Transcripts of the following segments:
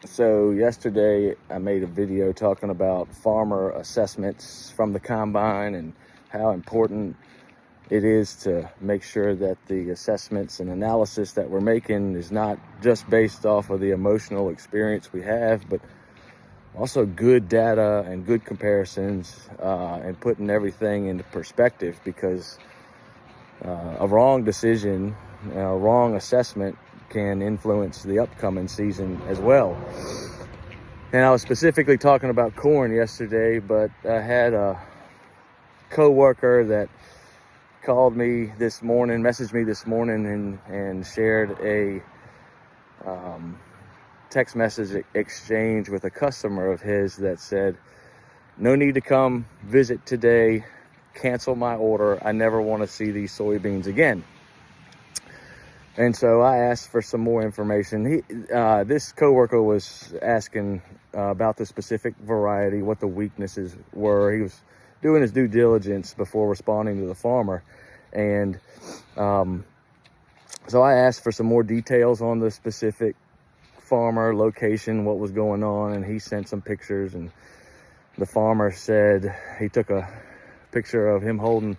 So yesterday I made a video talking about farmer assessments from the combine and how important it is to make sure that the assessments and analysis that we're making is not just based off of the emotional experience we have, but also good data and good comparisons, and putting everything into perspective, because a wrong decision, a wrong assessment can influence the upcoming season as well. And I was specifically talking about corn yesterday, but I had a coworker that called me this morning, messaged me this morning, and shared a text message exchange with a customer of his that said, "No need to come visit today, cancel my order. I never want to see these soybeans again." And so I asked for some more information. This coworker was asking about the specific variety, what the weaknesses were. He was doing his due diligence before responding to the farmer. And so I asked for some more details on the specific farmer, location, what was going on, and he sent some pictures. And the farmer said he took a picture of him holding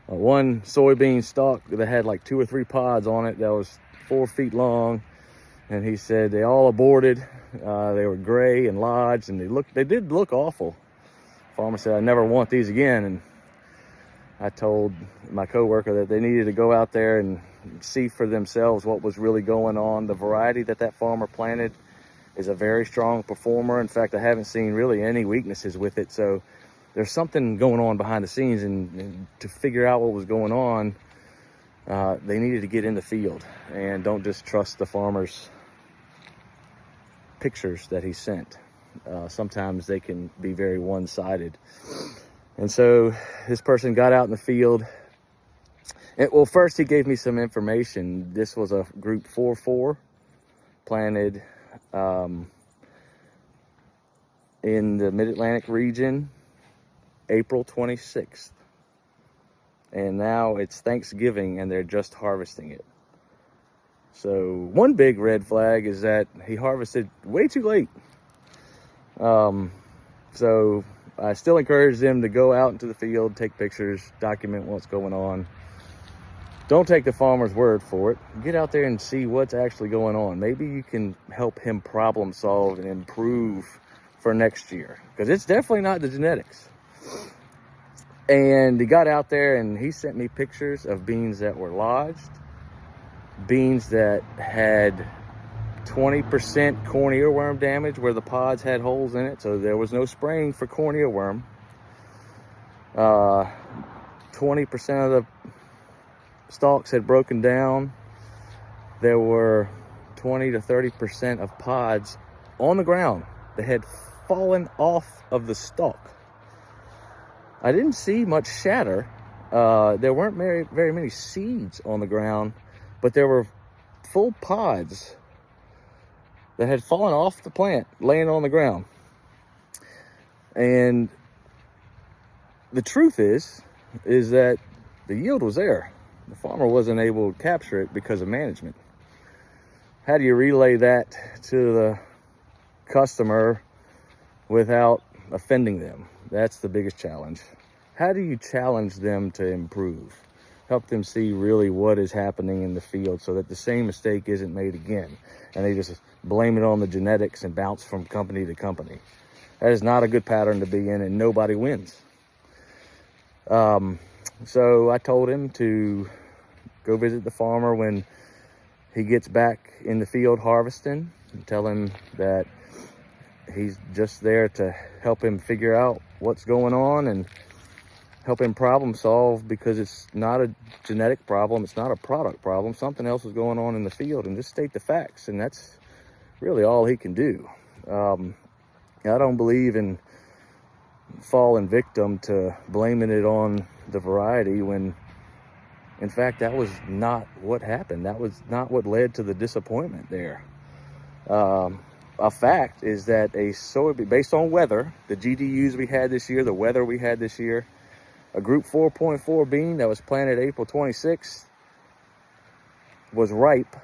one soybean stalk that had like 2 or 3 pods on it that was 4 feet long, and he said they all aborted. They were gray and lodged, and they did look awful. Farmer said, "I never want these again." And I told my coworker that they needed to go out there and see for themselves what was really going on. The variety that farmer planted is a very strong performer. In fact, I haven't seen really any weaknesses with it. So there's something going on behind the scenes, and to figure out what was going on, they needed to get in the field and don't just trust the farmer's pictures that he sent. Sometimes they can be very one-sided. And so this person got out in the field. Well, first he gave me some information. This was a group 4-4 planted in the Mid-Atlantic region, April 26th. And now it's Thanksgiving and they're just harvesting it. So one big red flag is that he harvested way too late. So I still encourage them to go out into the field, take pictures, document what's going on. Don't take the farmer's word for it. Get out there and see what's actually going on. Maybe you can help him problem solve and improve for next year, because it's definitely not the genetics. And he got out there and he sent me pictures of beans that were lodged, beans that had 20% corn earworm damage where the pods had holes in it, so there was no spraying for corn earworm. 20% of the stalks had broken down. There were 20 to 30% of pods on the ground that had fallen off of the stalk. I didn't see much shatter. There weren't very many seeds on the ground, but there were full pods that had fallen off the plant, laying on the ground. And the truth is that the yield was there. The farmer wasn't able to capture it because of management. How do you relay that to the customer without offending them? That's the biggest challenge. How do you challenge them to improve? Help them see really what is happening in the field so that the same mistake isn't made again, and they just blame it on the genetics and bounce from company to company. That is not a good pattern to be in, and nobody wins. So I told him to go visit the farmer when he gets back in the field harvesting, and tell him that he's just there to help him figure out what's going on and help him problem solve, because it's not a genetic problem, it's not a product problem. Something else is going on in the field, and just state the facts, and that's really all he can do. I don't believe in falling victim to blaming it on the variety when, in fact, that was not what happened. That was not what led to the disappointment there. A fact is that a soybean, based on weather, the GDUs we had this year, the weather we had this year, a group 4.4 bean that was planted April 26th was ripe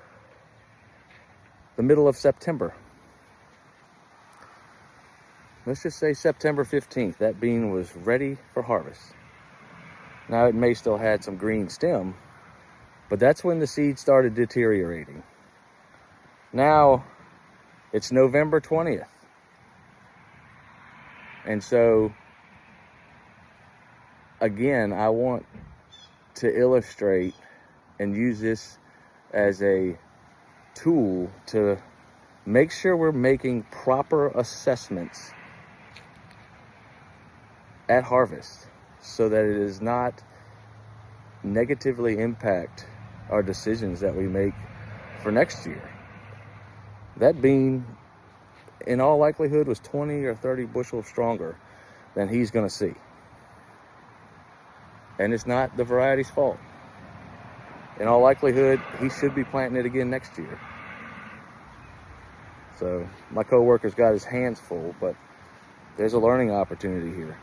the middle of September. let's just say September 15th, that bean was ready for harvest. Now it may still had some green stem, but that's when the seed started deteriorating. Now it's November 20th. And so, again, I want to illustrate and use this as a tool to make sure we're making proper assessments at harvest so that it does not negatively impact our decisions that we make for next year. That bean, in all likelihood, was 20 or 30 bushels stronger than he's going to see. And it's not the variety's fault. In all likelihood, he should be planting it again next year. So my coworker's got his hands full, but there's a learning opportunity here.